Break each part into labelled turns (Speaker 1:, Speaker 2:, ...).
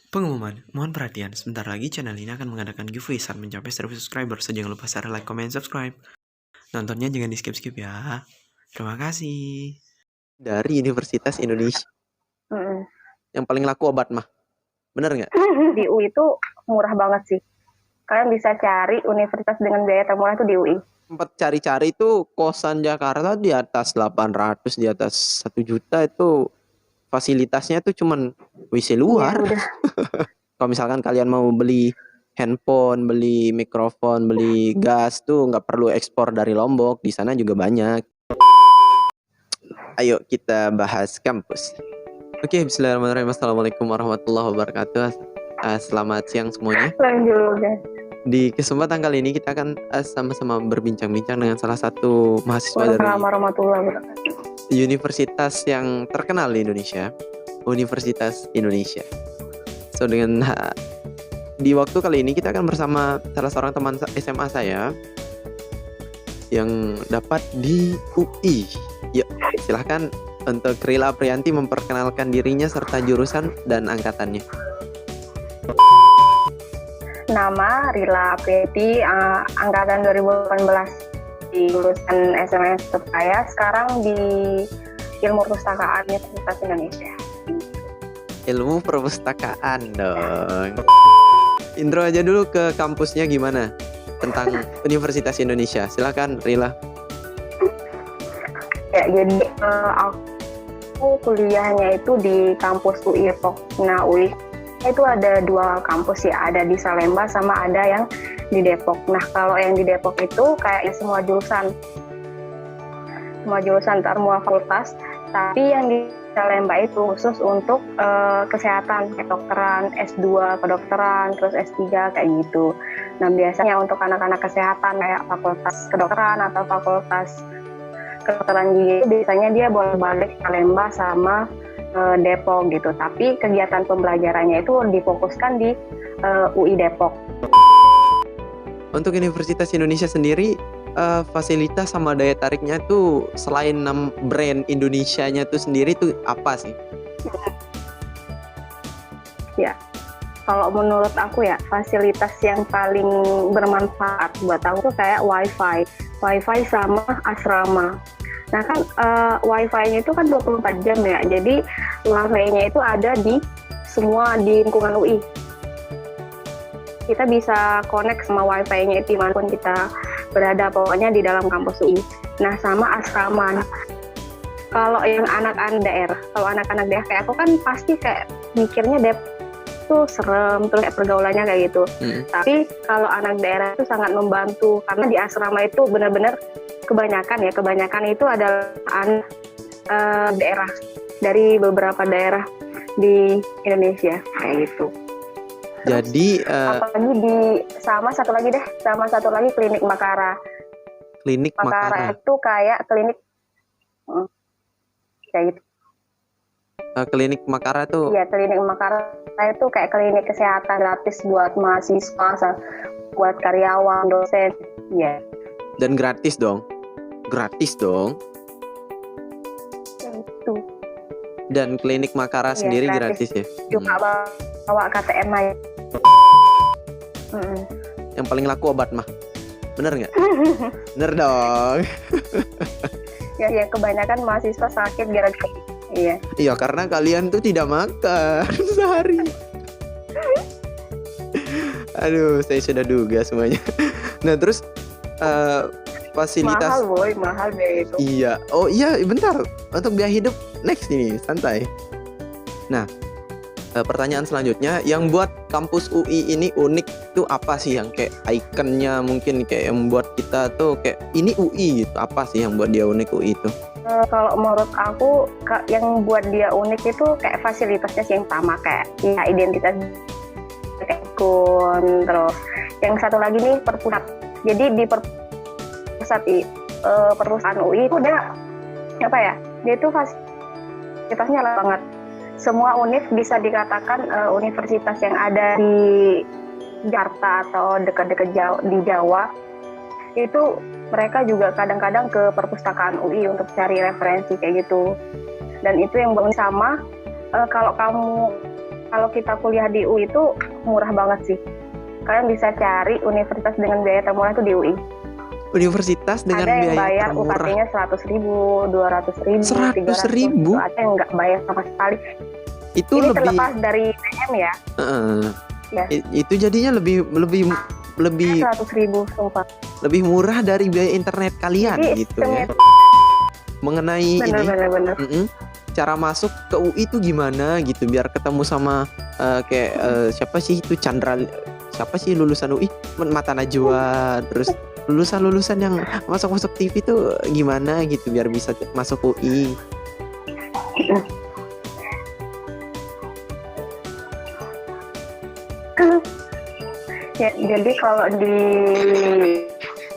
Speaker 1: Pengumuman, mohon perhatian, sebentar lagi channel ini akan mengadakan giveaway saat mencapai 1000 subscriber. So, jangan lupa share, like, comment, subscribe. Nontonnya jangan di skip-skip ya. Terima kasih. Dari Universitas Indonesia. Yang paling laku obat mah. Bener nggak?
Speaker 2: Di UI itu murah banget sih. Kalian bisa cari universitas dengan biaya termurah itu di UI.
Speaker 1: Sempat cari-cari tuh kosan Jakarta di atas 800, di atas 1 juta itu fasilitasnya tuh cuman WC luar.
Speaker 2: Ya,
Speaker 1: Kalau misalkan kalian mau beli handphone, beli mikrofon, beli gas tuh nggak perlu ekspor dari Lombok, di sana juga banyak. Ayo kita bahas kampus. Oke, bismillahirrahmanirrahim. Assalamualaikum warahmatullahi wabarakatuh. Selamat siang semuanya.
Speaker 2: Lanjut.
Speaker 1: Di kesempatan kali ini kita akan sama-sama berbincang-bincang dengan salah satu mahasiswa dari universitas yang terkenal di Indonesia, Universitas Indonesia. So dengan di waktu kali ini kita akan bersama salah seorang teman SMA saya yang dapat di UI. Yuk, silahkan untuk Rila Aprianti memperkenalkan dirinya serta jurusan dan angkatannya.
Speaker 2: Nama Rila Aprianti, angkatan 2018 di jurusan SMS saya. Sekarang di Ilmu Perpustakaan Universitas Indonesia.
Speaker 1: Ilmu perpustakaan dong. Intro aja dulu ke kampusnya gimana tentang Universitas Indonesia. Silakan Rila.
Speaker 2: Ya, jadi aku kuliahnya itu di kampus UI Depok. Nah, UI itu ada 2 kampus ya, ada di Salemba sama ada yang di Depok. Nah, kalau yang di Depok itu kayak semua jurusan semua fakultas, tapi yang di Salemba itu khusus untuk kesehatan, kayak kedokteran, S2 kedokteran, terus S3 kayak gitu. Nah, biasanya untuk anak-anak kesehatan kayak fakultas kedokteran atau fakultas kedokteran gigi, biasanya dia bolak-balik Salemba sama Depok gitu. Tapi kegiatan pembelajarannya itu difokuskan di UI Depok.
Speaker 1: Untuk Universitas Indonesia sendiri, fasilitas sama daya tariknya tuh selain brand Indonesianya tuh sendiri tuh apa sih?
Speaker 2: Ya, kalau menurut aku ya, fasilitas yang paling bermanfaat buat aku tuh kayak wifi sama asrama. Nah kan wifi-nya itu kan 24 jam ya, jadi wifi-nya itu ada di semua di lingkungan UI. Kita bisa connect sama wifi-nya itu dimanapun kita berada, pokoknya di dalam kampus UI. Nah, sama asrama. Kalau yang anak-anak daerah kayak aku kan pasti kayak mikirnya tuh serem, terus kayak pergaulannya kayak gitu. Tapi kalau anak daerah itu sangat membantu, karena di asrama itu benar-benar kebanyakan itu adalah anak daerah dari beberapa daerah di Indonesia kayak gitu.
Speaker 1: Jadi
Speaker 2: apalagi sama satu lagi klinik Makara.
Speaker 1: Klinik Makara
Speaker 2: itu kayak klinik kayak gitu.
Speaker 1: Klinik Makara tuh?
Speaker 2: Iya, klinik Makara itu kayak klinik kesehatan gratis buat mahasiswa, buat karyawan, dosen. Iya.
Speaker 1: Dan gratis dong? Gratis dong?
Speaker 2: Itu.
Speaker 1: Dan klinik Makara sendiri gratis ya?
Speaker 2: Cuma bawa KTM aja.
Speaker 1: Yang paling laku obat mah? Bener nggak? Bener dong.
Speaker 2: Ya, kebanyakan mahasiswa sakit gara-gara.
Speaker 1: Iya, karena kalian tuh tidak makan sehari. Aduh, saya sudah duga semuanya. Nah, terus fasilitas
Speaker 2: mahal biaya itu.
Speaker 1: Iya. Oh iya, bentar. Untuk biaya hidup next ini, santai. Nah, pertanyaan selanjutnya, yang buat kampus UI ini unik tuh apa sih, yang kayak ikonnya mungkin kayak yang buat kita tuh kayak ini UI gitu. Apa sih yang buat dia unik UI itu?
Speaker 2: Kalau menurut aku yang buat dia unik itu kayak fasilitasnya sih yang sama, kayak ya identitas akun, terus yang satu lagi nih perpusat. Jadi di perpustakaan UI itu dia apa ya? Dia itu fasilitasnya lengkap banget. Semua univ bisa dikatakan universitas yang ada di Jakarta atau dekat-dekat di Jawa itu mereka juga kadang-kadang ke perpustakaan UI untuk cari referensi kayak gitu. Dan itu yang sama kalau kamu kalau kita kuliah di UI itu murah banget sih. Kalian bisa cari universitas dengan biaya termurah itu di UI.
Speaker 1: Universitas dengan
Speaker 2: Ada yang
Speaker 1: biaya
Speaker 2: bayar
Speaker 1: termurah.
Speaker 2: UKT-nya 100.000, 200.000,
Speaker 1: 100.000?
Speaker 2: 300.000. Ada yang nggak bayar sama sekali.
Speaker 1: Itu
Speaker 2: Ini
Speaker 1: lebih
Speaker 2: terlepas dari BM ya. Ya.
Speaker 1: Itu jadinya lebih
Speaker 2: 100.000 sumpah.
Speaker 1: lebih murah dari biaya internet kalian
Speaker 2: Jadi
Speaker 1: gitu ya. Mengenai ini
Speaker 2: bener.
Speaker 1: cara masuk ke UI itu gimana gitu biar ketemu sama siapa sih itu siapa sih lulusan UI Mata Najwa, terus lulusan yang masuk TV itu gimana gitu biar bisa masuk UI.
Speaker 2: Ya, jadi kalau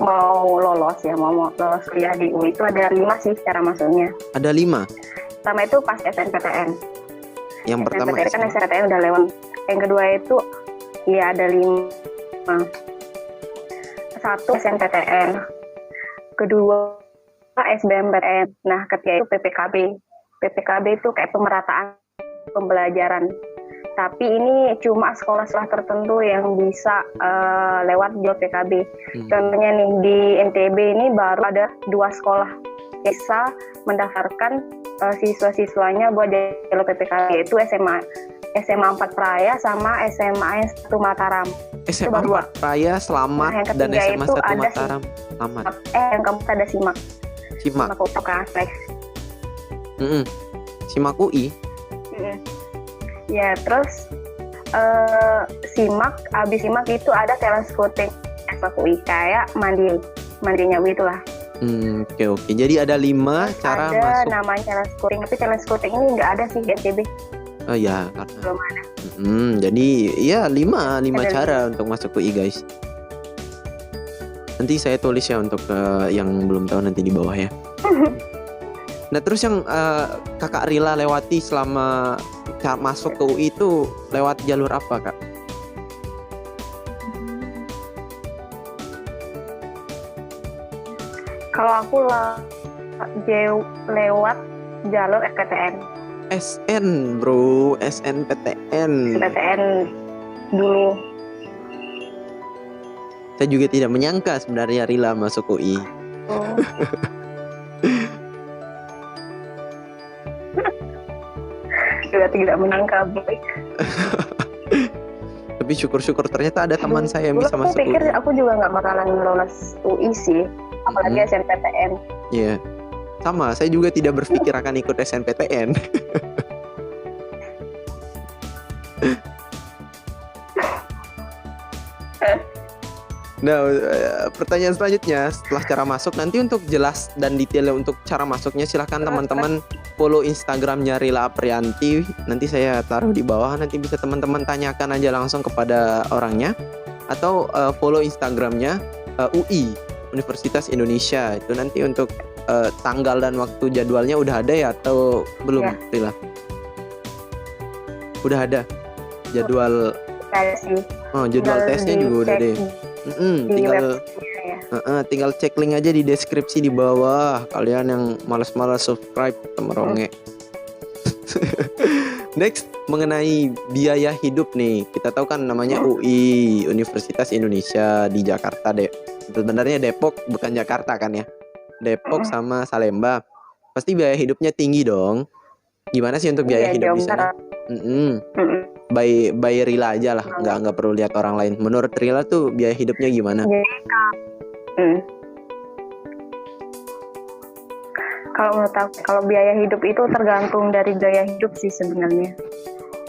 Speaker 2: mau lolos kuliah di UI itu ada 5 sih cara masuknya.
Speaker 1: Ada 5.
Speaker 2: Pertama itu pas SNPTN.
Speaker 1: Yang pertama
Speaker 2: SNPTN kan SNPTN udah lewat. Yang kedua itu ya ada 5. 1 SNPTN. Kedua SBMPTN. Nah, ketiga itu PPKB. PPKB itu kayak pemerataan pembelajaran. Tapi ini cuma sekolah-sekolah tertentu yang bisa lewat jalur PKB. Contohnya nih di NTB ini baru ada 2 sekolah bisa mendaftarkan siswa-siswanya buat jalur PPKB, yaitu SMA 4 Praya sama SMA 1 Mataram.
Speaker 1: SMA 4 Praya Selamat
Speaker 2: Nah,
Speaker 1: dan SMA
Speaker 2: itu
Speaker 1: 1
Speaker 2: ada
Speaker 1: Mataram Selamat.
Speaker 2: Yang keempat ada SIMAK.
Speaker 1: SIMAK
Speaker 2: Flex.
Speaker 1: SIMAK UI.
Speaker 2: Ya, terus SIMAK, abis SIMAK itu ada talent scouting UI kayak mandirinya UI itulah.
Speaker 1: Oke. Jadi ada 5
Speaker 2: terus
Speaker 1: cara
Speaker 2: ada
Speaker 1: masuk.
Speaker 2: Ada namanya talent scouting, tapi talent scouting ini nggak ada sih di NTB.
Speaker 1: Oh ya, karena
Speaker 2: Belum ada.
Speaker 1: jadi ya 5
Speaker 2: Ada
Speaker 1: cara untuk masuk UI guys. Nanti saya tulis ya untuk yang belum tahu nanti di bawah ya. Nah terus yang kakak Rila lewati selama masuk ke UI itu lewat jalur apa kak?
Speaker 2: Kalau aku lewat jalur SPTN.
Speaker 1: SN bro, SNPTN.
Speaker 2: SPTN dulu.
Speaker 1: Saya juga tidak menyangka sebenarnya Rila masuk UI.
Speaker 2: Juga tidak menyangka, boy.
Speaker 1: Tapi syukur-syukur ternyata ada teman saya yang
Speaker 2: Dulu
Speaker 1: bisa
Speaker 2: aku
Speaker 1: masuk
Speaker 2: pikir
Speaker 1: UI.
Speaker 2: aku juga nggak bakalan lolos UI sih, apalagi SNPTN.
Speaker 1: Iya. Sama, saya juga tidak berpikir akan ikut SNPTN. Nah, pertanyaan selanjutnya setelah cara masuk, nanti untuk jelas dan detail untuk cara masuknya silahkan teman-teman follow Instagramnya Rila Aprianti. Nanti saya taruh di bawah, nanti bisa teman-teman tanyakan aja langsung kepada orangnya, atau follow Instagramnya UI Universitas Indonesia. Itu nanti untuk tanggal dan waktu jadwalnya udah ada ya atau belum
Speaker 2: Ya.
Speaker 1: Rila? Udah ada jadwal.
Speaker 2: Kayak sih.
Speaker 1: Oh, jadwal tesnya juga udah deh. Tinggal cek link aja di deskripsi di bawah. Kalian yang malas-malas subscribe temeronge. Next, mengenai biaya hidup nih. Kita tahu kan namanya UI Universitas Indonesia di Jakarta deh. Sebenarnya Depok bukan Jakarta kan ya. Depok sama Salemba. Pasti biaya hidupnya tinggi dong. Gimana sih untuk biaya hidup di sana? By Rila aja lah, nggak perlu lihat orang lain. Menurut Rila tuh biaya hidupnya gimana?
Speaker 2: Kalau menurut aku, kalau biaya hidup itu tergantung dari gaya hidup sih sebenarnya.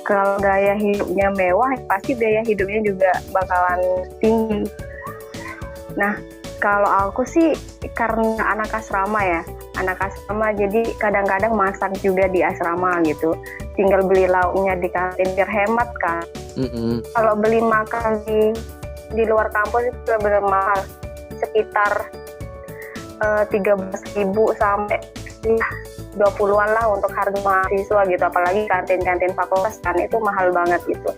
Speaker 2: Kalau gaya hidupnya mewah, pasti biaya hidupnya juga bakalan tinggi. Nah, kalau aku sih karena anak asrama ya, jadi kadang-kadang masak juga di asrama gitu. Tinggal beli lauknya di kantin biar hemat kan. Kalau beli makan di luar kampus itu benar mahal, sekitar 13.000 sampai 20-an lah untuk harga mahasiswa gitu. Apalagi kantin-kantin fakultas kan itu mahal banget gitu.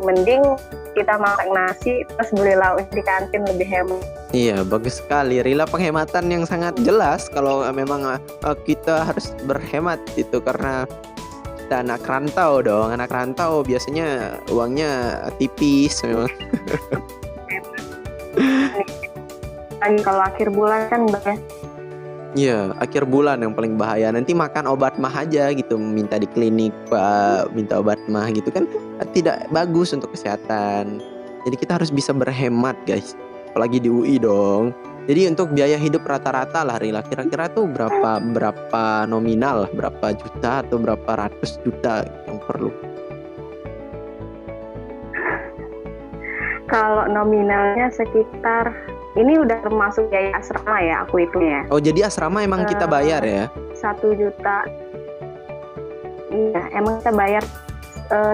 Speaker 2: Mending kita masak nasi terus beli lauk di kantin, lebih hemat.
Speaker 1: Iya, bagus sekali. Rila penghematan yang sangat jelas kalau memang kita harus berhemat itu karena kita anak rantau dong. Anak rantau biasanya uangnya tipis memang.
Speaker 2: Lagi kalau akhir bulan kan banyak.
Speaker 1: Iya, akhir bulan yang paling bahaya. Nanti makan obat mah aja gitu, minta di klinik Pak, minta obat mah gitu kan tidak bagus untuk kesehatan. Jadi kita harus bisa berhemat guys, apalagi di UI dong. Jadi untuk biaya hidup rata-rata lah Rila, kira-kira tuh berapa nominal, berapa juta atau berapa ratus juta yang perlu?
Speaker 2: Kalau nominalnya sekitar, ini udah termasuk biaya asrama ya aku hitungnya.
Speaker 1: Oh jadi asrama emang kita bayar ya?
Speaker 2: 1 juta. Iya, emang kita bayar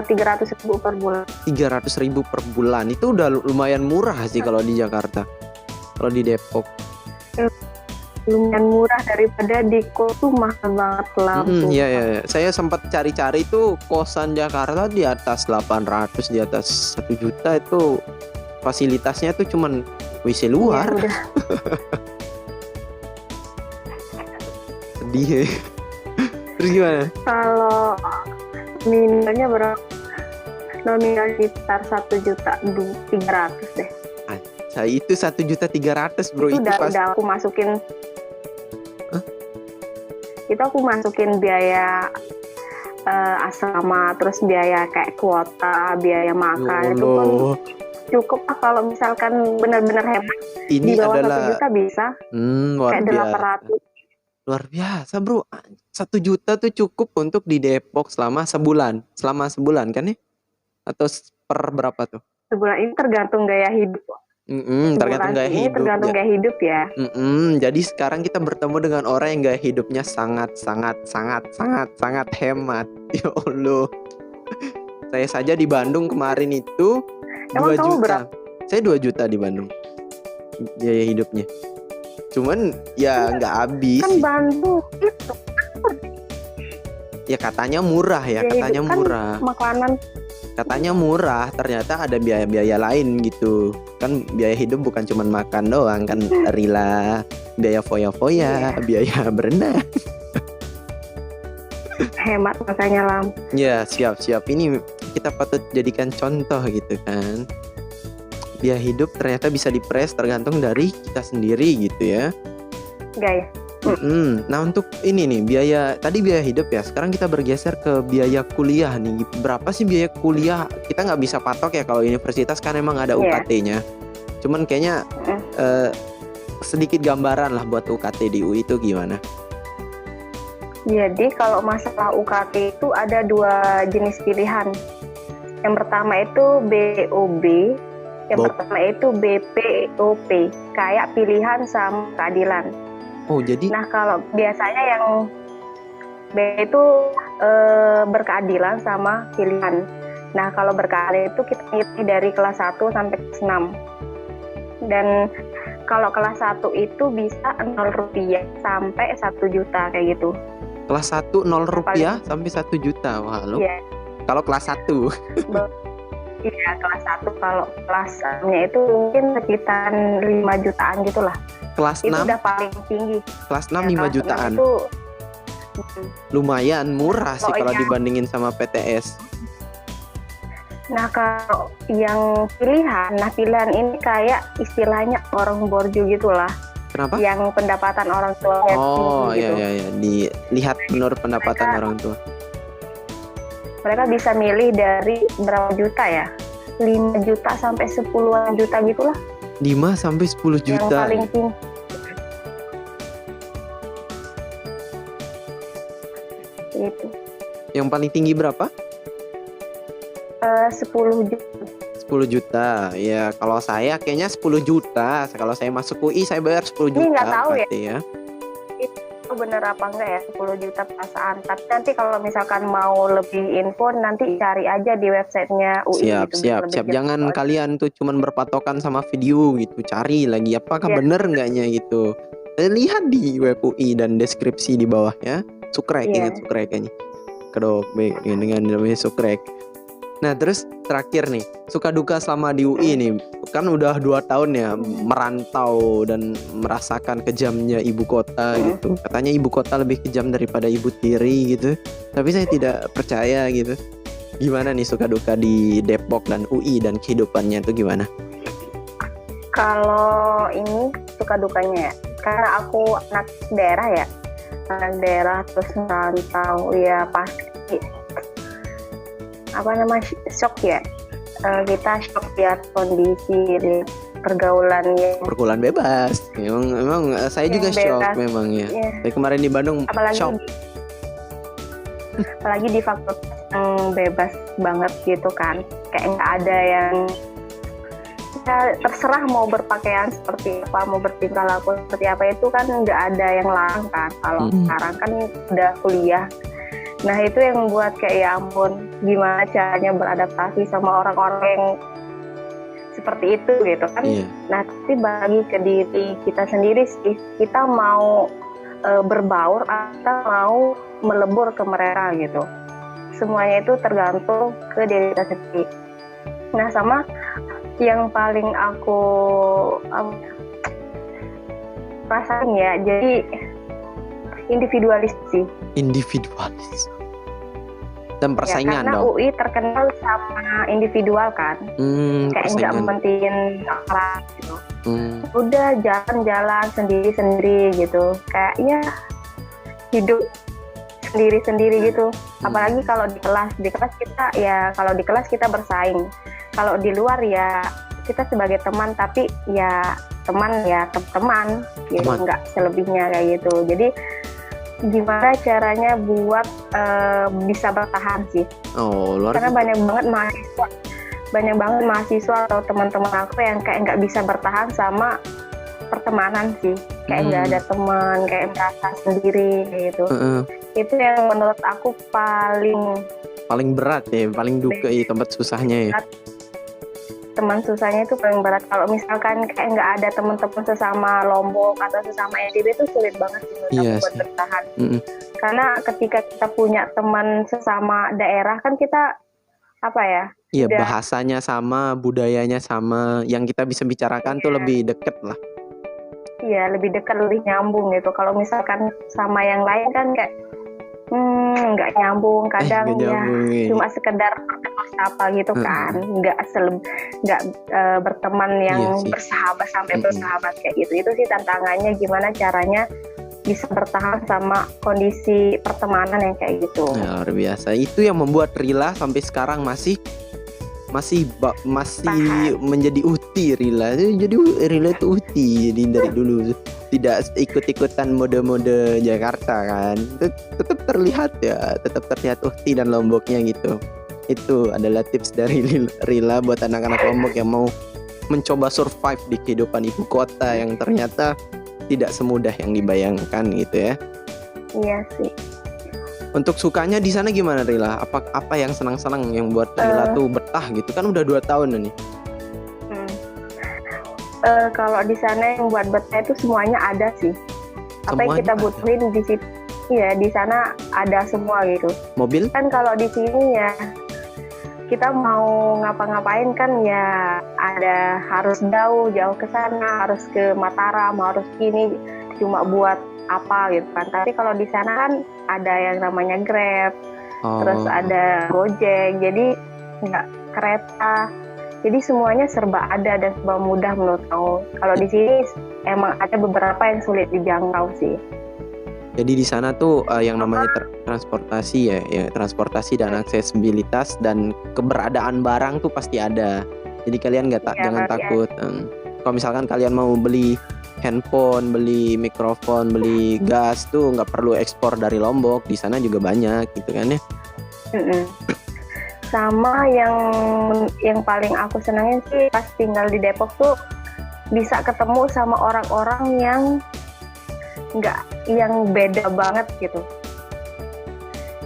Speaker 2: 300.000 per bulan.
Speaker 1: 300.000 per bulan itu udah lumayan murah sih kalau di Jakarta. Kalau di Depok
Speaker 2: lumayan murah daripada di kos tuh mahal banget Lampung.
Speaker 1: Iya. Saya sempat cari-cari tuh kosan Jakarta di atas 800, di atas 1 juta itu fasilitasnya tuh cuman WC luar.
Speaker 2: Ya, udah.
Speaker 1: Sedih ya. Terus gimana?
Speaker 2: Kalau nominalnya berapa? Nominal sekitar 1.300.000 deh.
Speaker 1: Saya itu 1.300.000 bro.
Speaker 2: Itu
Speaker 1: pas
Speaker 2: udah aku masukin. Itu aku masukin biaya asrama, terus biaya kayak kuota, biaya makan.
Speaker 1: Ya
Speaker 2: Itu pun
Speaker 1: Allah.
Speaker 2: cukup lah kalau misalkan benar-benar hemat.
Speaker 1: Ini
Speaker 2: Di bawah
Speaker 1: adalah
Speaker 2: 1 juta bisa.
Speaker 1: luar
Speaker 2: Kayak
Speaker 1: biasa.
Speaker 2: 800.
Speaker 1: Luar biasa bro. 1 juta tuh cukup untuk di Depok selama sebulan. Selama sebulan kan ya? Atau per berapa tuh?
Speaker 2: Sebulan ini tergantung gaya hidup.
Speaker 1: Tergantung gaya
Speaker 2: Ini
Speaker 1: hidup.
Speaker 2: tergantung gaya hidup ya.
Speaker 1: Jadi sekarang kita bertemu dengan orang yang gaya hidupnya sangat hemat. Ya Allah. Saya saja di Bandung kemarin itu 2
Speaker 2: Emang kamu
Speaker 1: juta.
Speaker 2: berapa?
Speaker 1: Saya 2 juta di Bandung. Biaya hidupnya. Cuman ya nggak habis.
Speaker 2: Kan Bandung itu
Speaker 1: Ya katanya murah ya,
Speaker 2: biaya
Speaker 1: katanya
Speaker 2: hidup kan
Speaker 1: murah.
Speaker 2: makanan.
Speaker 1: Katanya murah, ternyata ada biaya-biaya lain gitu. Kan biaya hidup bukan cuma makan doang kan, Rila. Biaya foya-foya, biaya berenang.
Speaker 2: Hemat makanya Lam.
Speaker 1: Ya, siap. Ini kita patut jadikan contoh gitu kan. Biaya hidup ternyata bisa dipres tergantung dari kita sendiri gitu ya.
Speaker 2: Gaya.
Speaker 1: Nah untuk ini nih biaya hidup ya. Sekarang kita bergeser ke biaya kuliah nih. Berapa sih biaya kuliah? Kita nggak bisa patok ya kalau universitas kan emang ada UKT-nya. Cuman kayaknya sedikit gambaran lah buat UKT di UI itu gimana?
Speaker 2: Jadi kalau masalah UKT itu ada 2 jenis pilihan. Yang pertama itu BOB, yang pertama itu BPOP, kayak pilihan sama keadilan.
Speaker 1: Oh jadi?
Speaker 2: Nah kalau biasanya yang B itu berkeadilan sama pilihan. Nah kalau berkeadilan itu kita ikuti dari kelas 1 sampai kelas 6. Dan kalau kelas 1 itu bisa Rp0 sampai 1 juta kayak gitu.
Speaker 1: Kelas 1 Rp0 sampai 1 juta. Wah, lo.
Speaker 2: Iya.
Speaker 1: Kalau kelas 1.
Speaker 2: Iya, kelas 1. Kalau kelasnya itu mungkin sekitar 5 jutaan gitulah.
Speaker 1: Kelas 6
Speaker 2: itu udah paling tinggi.
Speaker 1: Kelas 6
Speaker 2: ya,
Speaker 1: 5 jutaan.
Speaker 2: Itu
Speaker 1: lumayan murah sih kalau
Speaker 2: pokoknya
Speaker 1: dibandingin sama PTS.
Speaker 2: Nah kalau yang pilihan, pilihan ini kayak istilahnya orang borju gitulah.
Speaker 1: Kenapa?
Speaker 2: Yang pendapatan orang tuanya tinggi gitu.
Speaker 1: Iya. Dilihat menurut pendapatan orang tua.
Speaker 2: Mereka bisa milih dari berapa juta ya? 5 juta sampai 10-an juta gitulah.
Speaker 1: 5 sampai 10 juta.
Speaker 2: Yang paling tinggi. Itu.
Speaker 1: Yang paling tinggi berapa?
Speaker 2: 10 juta.
Speaker 1: 10 juta. Ya, kalau saya kayaknya 10 juta. Kalau saya masuk UI saya bayar 10 juta.
Speaker 2: Ini nggak tahu
Speaker 1: ya.
Speaker 2: Itu bener apa enggak ya 10 juta perasaan. Tapi nanti kalau misalkan mau lebih info nanti cari aja di websitenya UI.
Speaker 1: Siap. Jangan kalian tuh cuman berpatokan sama video gitu. Cari lagi apakah bener enggaknya gitu. Lihat di web UI dan deskripsi di bawah ya. Sukrek, ingat sukrek kayaknya. Kedok dengan namanya sukrek. Nah, terus terakhir nih, suka duka selama di UI nih. Kan udah 2 tahun ya merantau dan merasakan kejamnya ibu kota gitu. Katanya ibu kota lebih kejam daripada ibu tiri gitu. Tapi saya tidak percaya gitu. Gimana nih suka duka di Depok dan UI dan kehidupannya itu gimana?
Speaker 2: Kalau ini suka dukanya ya, karena aku anak daerah terus merantau ya pasti shock ya. Kita shock lihat kondisi pergaulannya.
Speaker 1: Pergaulan bebas. Memang saya juga shock bebas. Memang ya. Saya kemarin di Bandung shock.
Speaker 2: Apalagi di fakultas yang bebas banget gitu kan. Kayak nggak ada yang terserah mau berpakaian seperti apa, mau bertingkah laku seperti apa, itu kan nggak ada yang larang kan. Kalau sekarang kan udah kuliah. Nah itu yang membuat kayak ya ampun, gimana caranya beradaptasi sama orang-orang yang seperti itu gitu kan. Nah tapi bagi ke diri kita sendiri sih, kita mau berbaur atau mau melebur ke mereka gitu. Semuanya itu tergantung ke diri kita sendiri. Nah sama yang paling aku rasain ya, jadi individualis sih.
Speaker 1: Individualis dan persaingan
Speaker 2: ya, karena
Speaker 1: dong.
Speaker 2: UI terkenal sama individual kan, kayak nggak mementingin orang gitu. Udah jalan-jalan sendiri-sendiri gitu, kayaknya hidup sendiri-sendiri gitu. Apalagi kalau di kelas kita ya, kalau di kelas kita bersaing. Kalau di luar ya kita sebagai teman, tapi ya teman gitu, nggak selebihnya kayak gitu. Jadi gimana caranya buat bisa bertahan sih? Karena banyak banget mahasiswa atau teman-teman aku yang kayak nggak bisa bertahan sama pertemanan sih, kayak nggak ada teman, kayak merasa sendiri gitu. Itu yang menurut aku paling
Speaker 1: berat ya, paling duka ya, tempat susahnya ya.
Speaker 2: Teman susahnya itu paling berat. Kalau misalkan kayak nggak ada teman-teman sesama Lombok atau sesama NTB itu sulit banget sih buat bertahan. Karena ketika kita punya teman sesama daerah kan kita
Speaker 1: Iya, bahasanya sama, budayanya sama, yang kita bisa bicarakan tuh lebih deket lah.
Speaker 2: Iya, lebih dekat, lebih nyambung gitu. Kalau misalkan sama yang lain kan kayak nggak nyambung, kadang cuma sekedar apa gitu kan, nggak berteman yang bersahabat sampai bersahabat kayak gitu. Itu sih tantangannya, gimana caranya bisa bertahan sama kondisi pertemanan yang kayak gitu.
Speaker 1: Luar biasa. Itu yang membuat Rila sampai sekarang masih menjadi uti Rila. Jadi Rila itu uti, jadi dari dulu tidak ikut-ikutan mode-mode Jakarta kan. Tetap terlihat uti dan Lomboknya gitu. Itu adalah tips dari Rila buat anak-anak Lombok yang mau mencoba survive di kehidupan ibu kota yang ternyata tidak semudah yang dibayangkan gitu ya.
Speaker 2: Iya sih.
Speaker 1: Untuk sukanya di sana gimana Rila? Apa yang senang-senang yang buat Rila tuh betah gitu? Kan udah 2 tahun nih.
Speaker 2: Kalau di sana yang buat betah itu semuanya ada sih. Apa yang kita butuhin di situ? Iya, di sana ada semua gitu.
Speaker 1: Mobil?
Speaker 2: Kan kalau di sini ya kita mau ngapa-ngapain kan ya ada, harus jauh ke sana, harus ke Mataram, harus gini, cuma buat apa gitu kan. Tapi kalau di sana kan ada yang namanya Grab, terus ada Gojek, jadi nggak kereta, jadi semuanya serba ada dan serba mudah menurut aku. Kalau di sini emang ada beberapa yang sulit dijangkau sih.
Speaker 1: Jadi di sana tuh yang namanya transportasi ya transportasi dan aksesibilitas dan keberadaan barang tuh pasti ada. Jadi kalian jangan takut. Kalau misalkan kalian mau beli handphone, beli mikrofon, beli gas tuh nggak perlu ekspor dari Lombok, di sana juga banyak gitu kan ya.
Speaker 2: Sama yang paling aku senangin sih pas tinggal di Depok tuh bisa ketemu sama orang-orang yang beda banget gitu,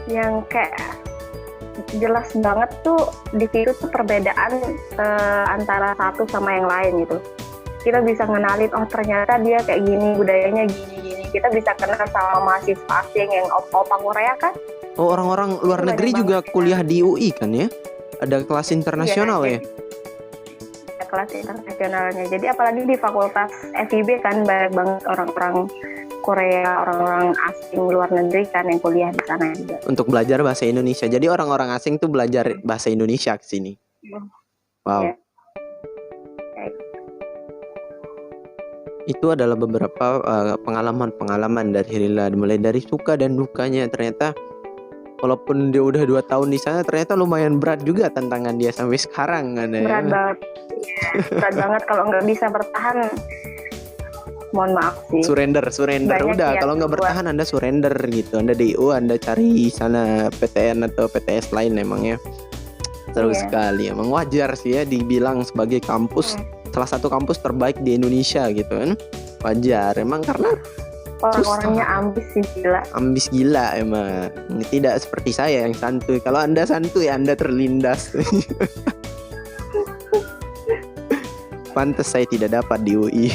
Speaker 2: yang kayak jelas banget tuh di situ tuh perbedaan antara satu sama yang lain gitu. Kita bisa ngenalin, oh ternyata dia kayak gini, budayanya gini. Kita bisa kenal sama mahasiswa asing yang opa Korea kan.
Speaker 1: Oh, orang-orang luar negeri juga kuliah di UI kan ya? ada kelas internasional ya.
Speaker 2: Jadi, kelas internasionalnya. Jadi apalagi di fakultas FIB kan banyak banget orang-orang Korea, orang-orang asing luar negeri kan yang kuliah di sana juga.
Speaker 1: Untuk belajar bahasa Indonesia. Jadi orang-orang asing tuh belajar bahasa Indonesia ke sini. Wow.
Speaker 2: Iya.
Speaker 1: Itu adalah beberapa pengalaman-pengalaman dari Rila, mulai dari suka dan dukanya. Ternyata walaupun dia udah 2 tahun di sana, ternyata lumayan berat juga tantangan dia sampai sekarang kan ya.
Speaker 2: Berat banget. Berat banget kalau nggak bisa bertahan. Mohon maaf sih.
Speaker 1: Surrender.
Speaker 2: Banyak
Speaker 1: Udah,
Speaker 2: yang
Speaker 1: kalau nggak
Speaker 2: buat-
Speaker 1: bertahan Anda surrender gitu. Anda DIU, Anda cari sana PTN atau PTS lain emang ya. Seru
Speaker 2: Iya.
Speaker 1: sekali. Emang wajar sih ya dibilang sebagai kampus, salah satu kampus terbaik di Indonesia gitu kan. Wajar emang karena
Speaker 2: Orang-orangnya ambis sih, gila.
Speaker 1: ambis gila emang. Tidak seperti saya yang santuy. Kalau Anda santuy, Anda terlindas. Pantes saya tidak dapat di UI.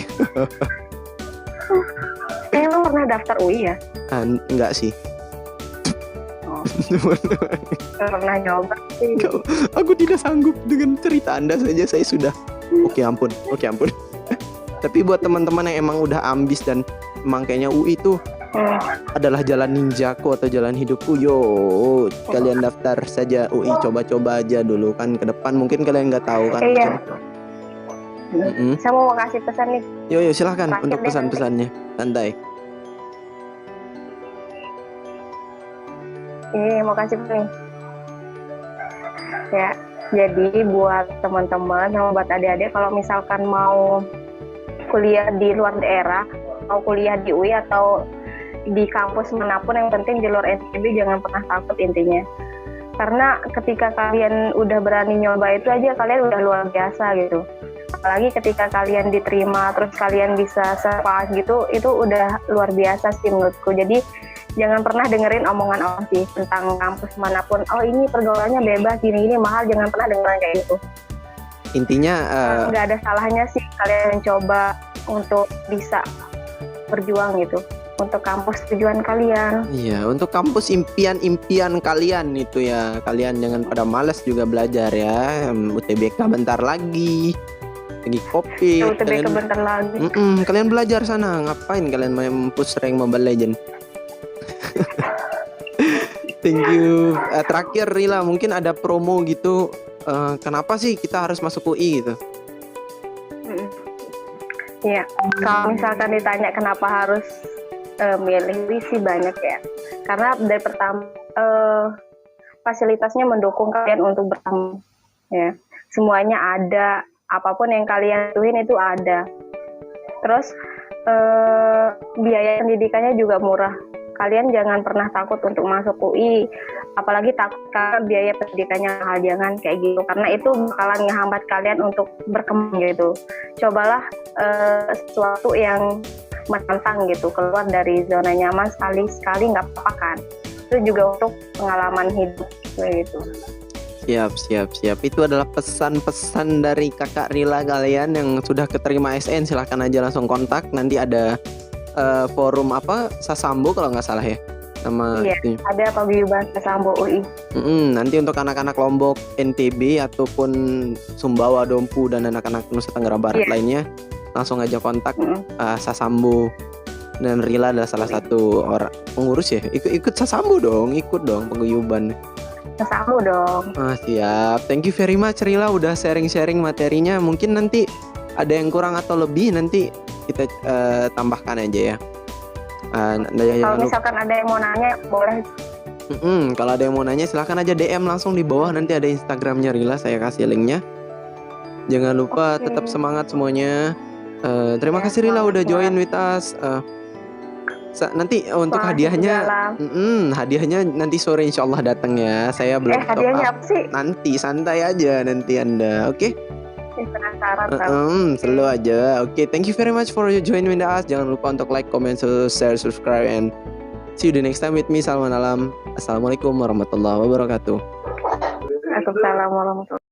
Speaker 2: Lo pernah daftar UI ya?
Speaker 1: Enggak sih.
Speaker 2: Oh, nggak pernah nyoba sih.
Speaker 1: Aku tidak sanggup dengan cerita Anda saja saya sudah. Oke ampun. Tapi buat teman-teman yang emang udah ambis dan emang kayaknya UI itu adalah jalan ninjaku atau jalan hidupku, yo kalian daftar saja UI, coba-coba aja dulu kan, ke depan mungkin kalian nggak tahu kan.
Speaker 2: Iya.
Speaker 1: Mm-mm.
Speaker 2: Saya mau kasih pesan nih.
Speaker 1: Yo silahkan
Speaker 2: Terakhir
Speaker 1: untuk
Speaker 2: deh
Speaker 1: pesan-pesannya, santai.
Speaker 2: Ini mau kasih nih. Ya, jadi buat teman-teman sama buat adik-adik kalau misalkan mau kuliah di luar daerah, mau kuliah di UI atau di kampus manapun, yang penting di luar NTB jangan pernah takut intinya. Karena ketika kalian udah berani nyoba itu aja kalian udah luar biasa gitu. Apalagi ketika kalian diterima terus kalian bisa survive gitu, itu udah luar biasa sih menurutku. Jadi jangan pernah dengerin omongan orang sih tentang kampus manapun. Oh ini pergaulannya bebas, gini-gini mahal, jangan pernah dengerin kayak gitu.
Speaker 1: Intinya
Speaker 2: Nggak ada salahnya sih kalian mencoba untuk bisa berjuang gitu untuk kampus tujuan kalian.
Speaker 1: iya, untuk kampus impian kalian itu ya. Kalian jangan pada malas juga belajar ya. UTBK bentar lagi kopi.
Speaker 2: UTBK bentar lagi.
Speaker 1: Kalian belajar sana. Ngapain kalian main push rank Mobile Legend? Thank you. Terakhir Rila, mungkin ada promo gitu. Kenapa sih kita harus masuk UI gitu?
Speaker 2: Iya, kalau misalkan ditanya kenapa harus milih UI sih banyak ya. Karena dari pertama fasilitasnya mendukung kalian untuk bertemu. Ya, semuanya ada, apapun yang kalian butuhin itu ada. Terus biaya pendidikannya juga murah. Kalian jangan pernah takut untuk masuk UI, apalagi takut karena biaya pendidikannya mahal, jangan kayak gitu, karena itu bakalan ngehambat kalian untuk berkembang gitu. Cobalah sesuatu yang menantang gitu, keluar dari zona nyaman sekali nggak apa-apa kan. Itu juga untuk pengalaman hidup gitu.
Speaker 1: Siap. Itu adalah pesan-pesan dari kakak Rila kalian yang sudah keterima SN. Silahkan aja langsung kontak. Nanti ada forum apa Sasambo kalau nggak salah ya nama.
Speaker 2: Iya,
Speaker 1: itu.
Speaker 2: ada paguyuban Sasambo UI.
Speaker 1: Nanti untuk anak-anak Lombok, NTB ataupun Sumbawa, Dompu dan anak-anak Nusa Tenggara Barat lainnya langsung aja kontak Sasambo. Dan Rila adalah salah satu orang pengurus ya. Ikut Sasambo dong, ikut dong paguyuban.
Speaker 2: Sasambo dong.
Speaker 1: Siap. Thank you very much Rila udah sharing-sharing materinya. Mungkin nanti ada yang kurang atau lebih nanti kita tambahkan aja ya.
Speaker 2: Kalau misalkan ada yang mau nanya boleh.
Speaker 1: Kalau ada yang mau nanya silahkan aja DM langsung di bawah, nanti ada Instagramnya Rila, saya kasih linknya. Jangan lupa tetap semangat semuanya. Terima kasih Rila udah join with us. Nanti untuk hadiahnya, hadiahnya nanti sore insyaallah datang ya. Saya belum
Speaker 2: hadiahnya apa sih?
Speaker 1: Nanti santai aja nanti Anda, oke?
Speaker 2: Penasaran
Speaker 1: selalu aja. Oke, thank you very much for joining with us. Jangan lupa untuk like, comment, share, subscribe, and see you the next time with me. Salman alam. Assalamualaikum warahmatullahi wabarakatuh.
Speaker 2: Waalaikumsalam warahmatullahi wabarakatuh.